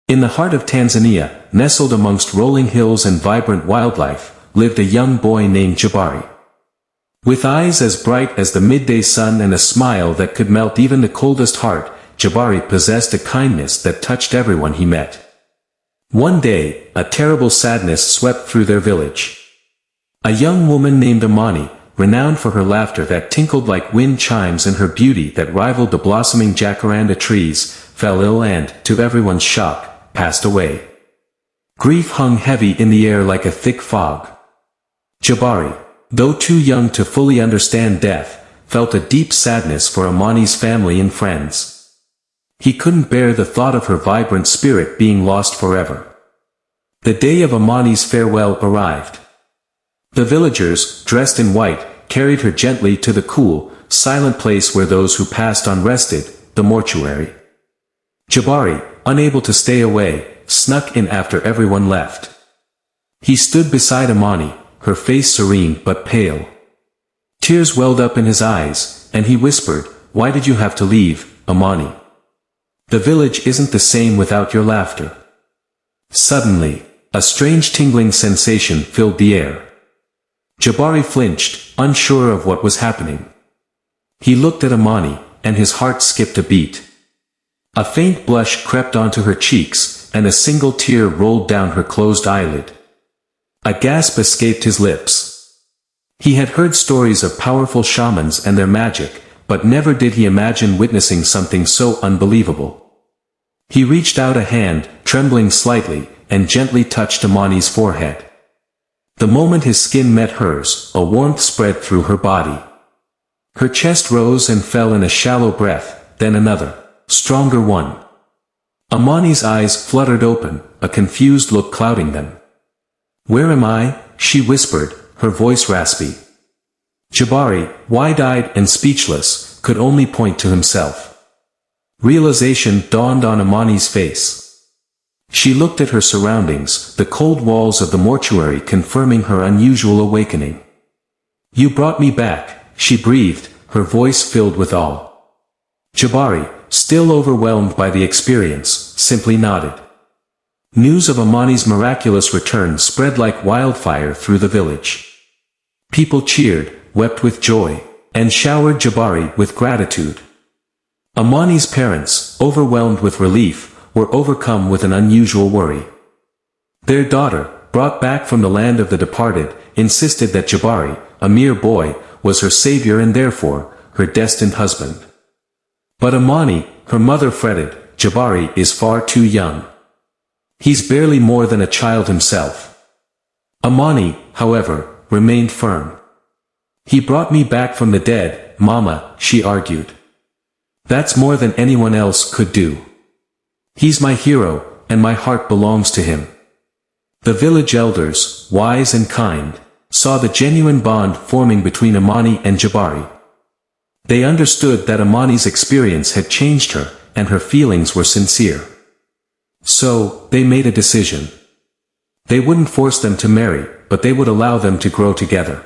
In the heart of Tanzania, nestled amongst rolling hills and vibrant wildlife, lived a young boy named Jabari. With eyes as bright as the midday sun and a smile that could melt even the coldest heart, Jabari possessed a kindness that touched everyone he met. One day, a terrible sadness swept through their village. A young woman named Amani, renowned for her laughter that tinkled like wind chimes and her beauty that rivaled the blossoming jacaranda trees, fell ill and, to everyone's shock, passed away. Grief hung heavy in the air like a thick fog. Jabari, though too young to fully understand death, felt a deep sadness for Amani's family and friends. He couldn't bear the thought of her vibrant spirit being lost forever. The day of Amani's farewell arrived. The villagers, dressed in white, carried her gently to the cool, silent place where those who passed on rested, the mortuary. Jabari, unable to stay away, snuck in after everyone left. He stood beside Amani, her face serene but pale. Tears welled up in his eyes, and he whispered, "Why did you have to leave, Amani? The village isn't the same without your laughter." Suddenly, a strange tingling sensation filled the air. Jabari flinched, unsure of what was happening. He looked at Amani, and his heart skipped a beat. A faint blush crept onto her cheeks, and a single tear rolled down her closed eyelid. A gasp escaped his lips. He had heard stories of powerful shamans and their magic, but never did he imagine witnessing something so unbelievable. He reached out a hand, trembling slightly, and gently touched Amani's forehead. The moment his skin met hers, a warmth spread through her body. Her chest rose and fell in a shallow breath, then another, stronger one. Amani's eyes fluttered open, a confused look clouding them. "Where am I?" she whispered, her voice raspy. Jabari, wide-eyed and speechless, could only point to himself. Realization dawned on Amani's face. She looked at her surroundings, the cold walls of the mortuary confirming her unusual awakening. "You brought me back," she breathed, her voice filled with awe. Jabari, still overwhelmed by the experience, simply nodded. News of Amani's miraculous return spread like wildfire through the village. People cheered, wept with joy, and showered Jabari with gratitude. Amani's parents, overwhelmed with relief, were overcome with an unusual worry. Their daughter, brought back from the land of the departed, insisted that Jabari, a mere boy, was her savior and therefore, her destined husband. But Amani, her mother fretted, "Jabari is far too young. He's barely more than a child himself." Amani, however, remained firm. "He brought me back from the dead, Mama," she argued. "That's more than anyone else could do. He's my hero, and my heart belongs to him." The village elders, wise and kind, saw the genuine bond forming between Amani and Jabari. They understood that Amani's experience had changed her, and her feelings were sincere. So, they made a decision. They wouldn't force them to marry, but they would allow them to grow together.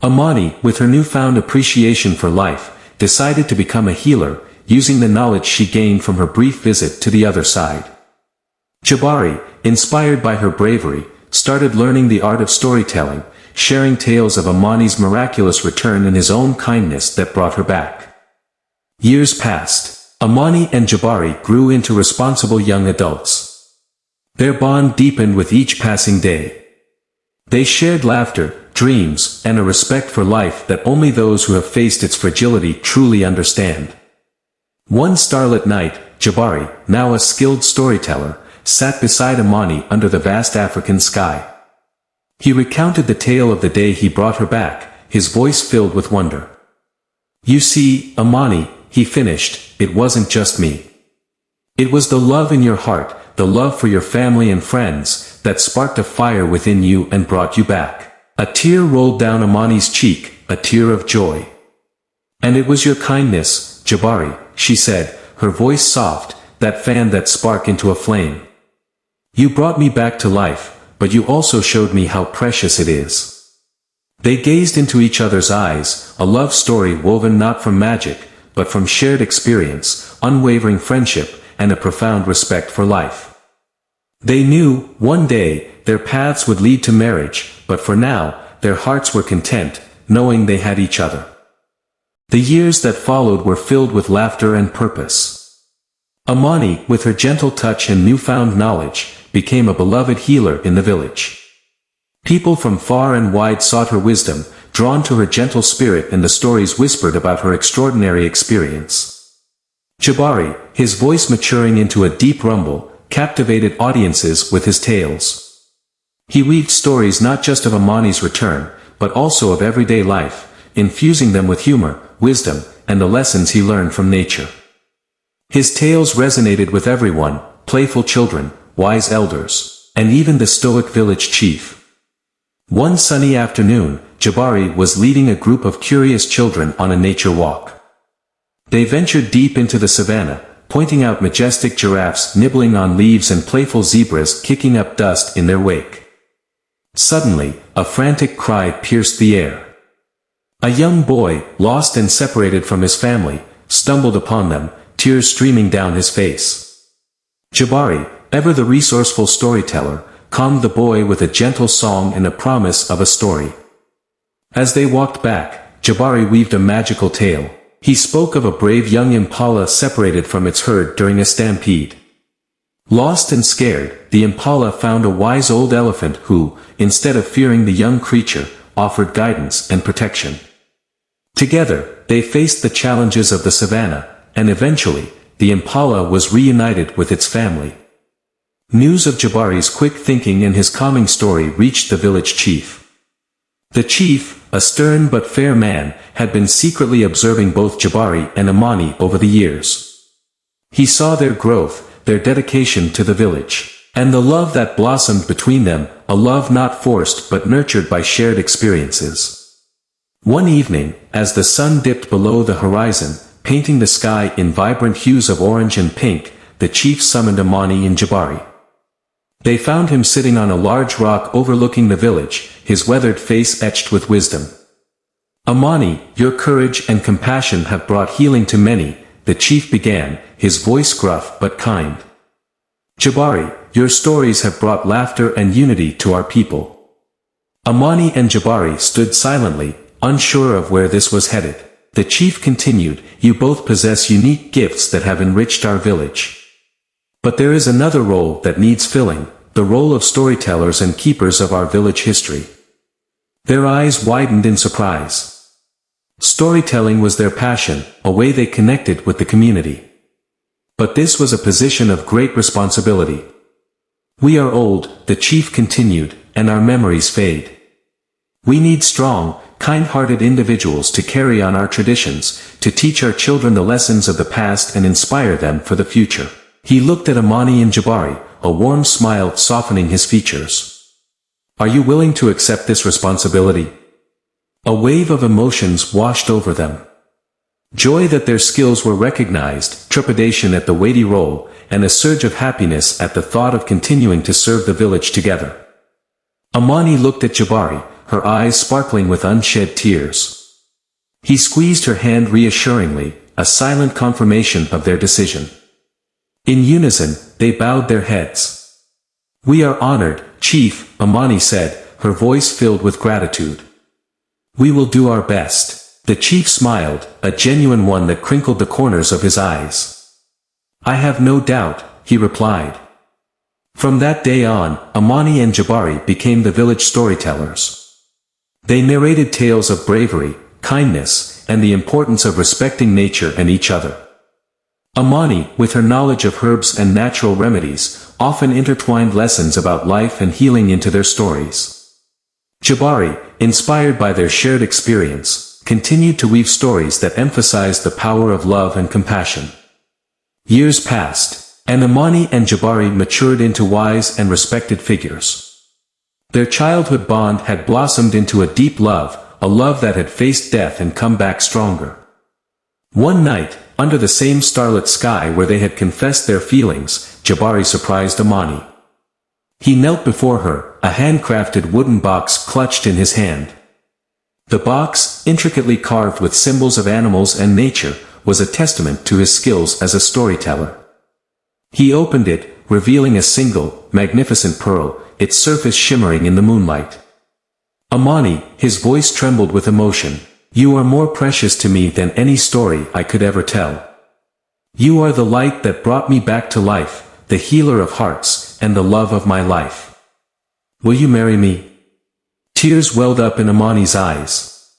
Amani, with her newfound appreciation for life, decided to become a healer, using the knowledge she gained from her brief visit to the other side. Jabari, inspired by her bravery, started learning the art of storytelling, sharing tales of Amani's miraculous return and his own kindness that brought her back. Years passed. Amani and Jabari grew into responsible young adults. Their bond deepened with each passing day. They shared laughter, dreams, and a respect for life that only those who have faced its fragility truly understand. One starlit night, Jabari, now a skilled storyteller, sat beside Amani under the vast African sky. He recounted the tale of the day he brought her back, his voice filled with wonder. "You see, Amani," he finished, "it wasn't just me. It was the love in your heart, the love for your family and friends, that sparked a fire within you and brought you back." A tear rolled down Amani's cheek, a tear of joy. "And it was your kindness, Jabari," she said, her voice soft, that fanned that spark into a flame. "You brought me back to life, but you also showed me how precious it is." They gazed into each other's eyes, a love story woven not from magic, but from shared experience, unwavering friendship, and a profound respect for life. They knew, one day, their paths would lead to marriage, but for now, their hearts were content, knowing they had each other. The years that followed were filled with laughter and purpose. Amani, with her gentle touch and newfound knowledge, became a beloved healer in the village. People from far and wide sought her wisdom, drawn to her gentle spirit and the stories whispered about her extraordinary experience. Jabari, his voice maturing into a deep rumble, captivated audiences with his tales. He weaved stories not just of Amani's return, but also of everyday life, infusing them with humor, wisdom, and the lessons he learned from nature. His tales resonated with everyone, playful children, wise elders, and even the stoic village chief. One sunny afternoon, Jabari was leading a group of curious children on a nature walk. They ventured deep into the savannah, pointing out majestic giraffes nibbling on leaves and playful zebras kicking up dust in their wake. Suddenly, a frantic cry pierced the air. A young boy, lost and separated from his family, stumbled upon them, tears streaming down his face. Jabari, ever the resourceful storyteller, calmed the boy with a gentle song and a promise of a story. As they walked back, Jabari weaved a magical tale. He spoke of a brave young impala separated from its herd during a stampede. Lost and scared, the impala found a wise old elephant who, instead of fearing the young creature, offered guidance and protection. Together, they faced the challenges of the savannah, and eventually, the impala was reunited with its family. News of Jabari's quick thinking and his calming story reached the village chief. The chief, a stern but fair man, had been secretly observing both Jabari and Amani over the years. He saw their growth, their dedication to the village, and the love that blossomed between them, a love not forced but nurtured by shared experiences. One evening, as the sun dipped below the horizon, painting the sky in vibrant hues of orange and pink, the chief summoned Amani and Jabari. They found him sitting on a large rock overlooking the village, his weathered face etched with wisdom. Amani, your courage and compassion have brought healing to many, the chief began, his voice gruff but kind. Jabari, your stories have brought laughter and unity to our people. Amani and Jabari stood silently, unsure of where this was headed. The chief continued, you both possess unique gifts that have enriched our village. But there is another role that needs filling, the role of storytellers and keepers of our village history. Their eyes widened in surprise. Storytelling was their passion, a way they connected with the community. But this was a position of great responsibility. We are old, the chief continued, and our memories fade. We need strong, kind-hearted individuals to carry on our traditions, to teach our children the lessons of the past and inspire them for the future. He looked at Amani and Jabari, a warm smile softening his features. Are you willing to accept this responsibility? A wave of emotions washed over them. Joy that their skills were recognized, trepidation at the weighty role, and a surge of happiness at the thought of continuing to serve the village together. Amani looked at Jabari, her eyes sparkling with unshed tears. He squeezed her hand reassuringly, a silent confirmation of their decision. In unison, they bowed their heads. We are honored, Chief, Amani said, her voice filled with gratitude. We will do our best. The chief smiled, a genuine one that crinkled the corners of his eyes. I have no doubt, he replied. From that day on, Amani and Jabari became the village storytellers. They narrated tales of bravery, kindness, and the importance of respecting nature and each other. Amani, with her knowledge of herbs and natural remedies, often intertwined lessons about life and healing into their stories. Jabari, inspired by their shared experience, continued to weave stories that emphasized the power of love and compassion. Years passed, and Amani and Jabari matured into wise and respected figures. Their childhood bond had blossomed into a deep love, a love that had faced death and come back stronger. One night, under the same starlit sky where they had confessed their feelings, Jabari surprised Amani. He knelt before her, a handcrafted wooden box clutched in his hand. The box, intricately carved with symbols of animals and nature, was a testament to his skills as a storyteller. He opened it, revealing a single, magnificent pearl, its surface shimmering in the moonlight. Amani, his voice trembled with emotion. You are more precious to me than any story I could ever tell. You are the light that brought me back to life, the healer of hearts, and the love of my life. Will you marry me? Tears welled up in Amani's eyes.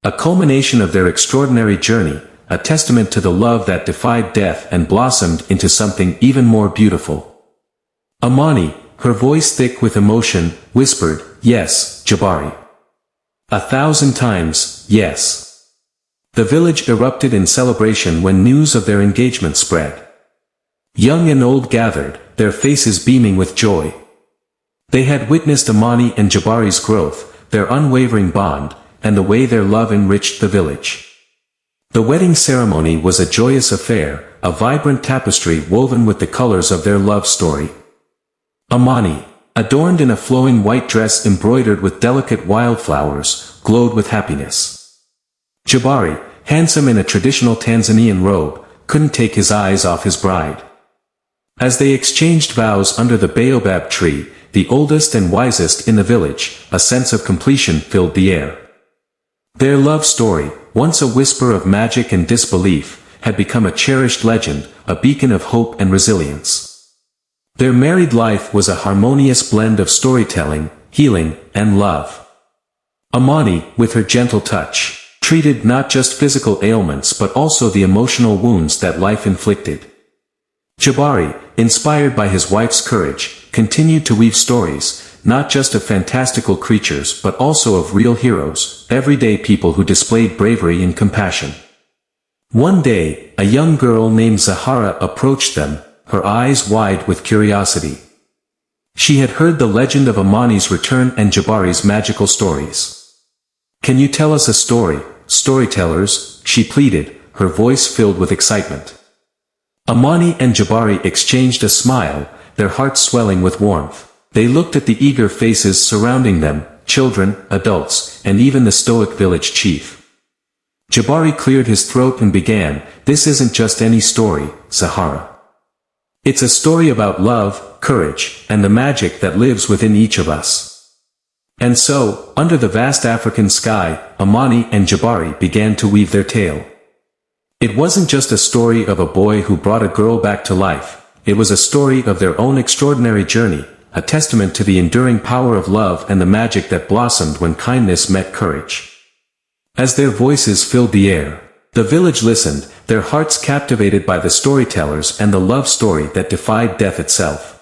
A culmination of their extraordinary journey, a testament to the love that defied death and blossomed into something even more beautiful. Amani, her voice thick with emotion, whispered, "Yes, Jabari. 1,000 times, yes." The village erupted in celebration when news of their engagement spread. Young and old gathered, their faces beaming with joy. They had witnessed Amani and Jabari's growth, their unwavering bond, and the way their love enriched the village. The wedding ceremony was a joyous affair, a vibrant tapestry woven with the colors of their love story. Amani, adorned in a flowing white dress embroidered with delicate wildflowers, glowed with happiness. Jabari, handsome in a traditional Tanzanian robe, couldn't take his eyes off his bride. As they exchanged vows under the baobab tree, the oldest and wisest in the village, a sense of completion filled the air. Their love story, once a whisper of magic and disbelief, had become a cherished legend, a beacon of hope and resilience. Their married life was a harmonious blend of storytelling, healing, and love. Amani, with her gentle touch, treated not just physical ailments but also the emotional wounds that life inflicted. Jabari, inspired by his wife's courage, continued to weave stories, not just of fantastical creatures but also of real heroes, everyday people who displayed bravery and compassion. One day, a young girl named Zahara approached them, her eyes wide with curiosity. She had heard the legend of Amani's return and Jabari's magical stories. "Can you tell us a story, storytellers?" she pleaded, her voice filled with excitement. Amani and Jabari exchanged a smile, their hearts swelling with warmth. They looked at the eager faces surrounding them, children, adults, and even the stoic village chief. Jabari cleared his throat and began, "This isn't just any story, Zahara. It's a story about love, courage, and the magic that lives within each of us." And so, under the vast African sky, Amani and Jabari began to weave their tale. It wasn't just a story of a boy who brought a girl back to life, it was a story of their own extraordinary journey, a testament to the enduring power of love and the magic that blossomed when kindness met courage. As their voices filled the air, the village listened, their hearts captivated by the storytellers and the love story that defied death itself.